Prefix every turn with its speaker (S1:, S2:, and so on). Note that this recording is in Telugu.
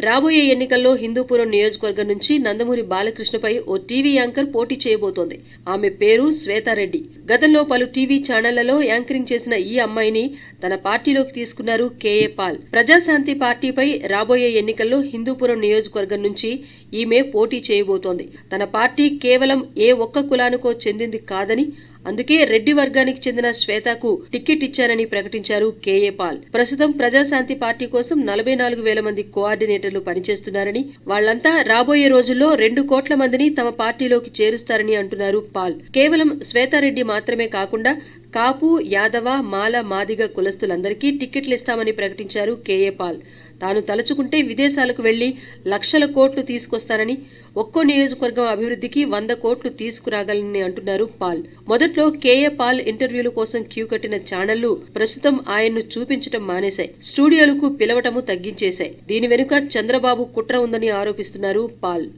S1: రాబోయే ఎన్నికల్లో హిందూపురం నియోజకవర్గం నుంచి నందమూరి బాలకృష్ణపై ఓ టీవీ యాంకర్ పోటీ చేయబోతోంది. ఆమె పేరు శ్వేతారెడ్డి. గతంలో పలు టీవీ ఛానళ్లలో యాంకరింగ్ చేసిన ఈ అమ్మాయిని తన పార్టీలోకి తీసుకున్నారు కేఏ పాల్. ప్రజాశాంతి పార్టీపై రాబోయే ఎన్నికల్లో హిందూపురం నియోజకవర్గం నుంచి ఈమె పోటీ చేయబోతోంది. తన పార్టీ కేవలం ఏ ఒక్క కులానికో చెందింది కాదని, అందుకే రెడ్డి వర్గానికి చెందిన శ్వేతకు టికెట్ ఇచ్చారని ప్రకటించారు కేఏ పాల్. ప్రస్తుతం ప్రజాశాంతి పార్టీ కోసం 44,000 మంది కోఆర్డినేటర్లు పనిచేస్తున్నారని, వాళ్లంతా రాబోయే రోజుల్లో 2 కోట్ల మందిని తమ పార్టీలోకి చేరుస్తారని అంటున్నారు పాల్. కేవలం శ్వేతారెడ్డి మాత్రమే కాకుండా కాపు, యాదవ, మాల, మాదిగ కులస్తులందరికీ టికెట్లు ఇస్తామని ప్రకటించారు కేఏ పాల్. తాను తలుచుకుంటే విదేశాలకు వెళ్లి లక్షల కోట్లు తీసుకొస్తానని, ఒక్కో నియోజకవర్గం అభివృద్ధికి 100 కోట్లు తీసుకురాగలని అంటున్నారు పాల్. మొదట్లో కేఏ పాల్ ఇంటర్వ్యూల కోసం క్యూ కట్టిన ఛానళ్లు ప్రస్తుతం ఆయన్ను చూపించడం మానేశాయి. స్టూడియోలకు పిలవటము తగ్గించేశాయి. దీని వెనుక చంద్రబాబు కుట్ర ఉందని ఆరోపిస్తున్నారు పాల్.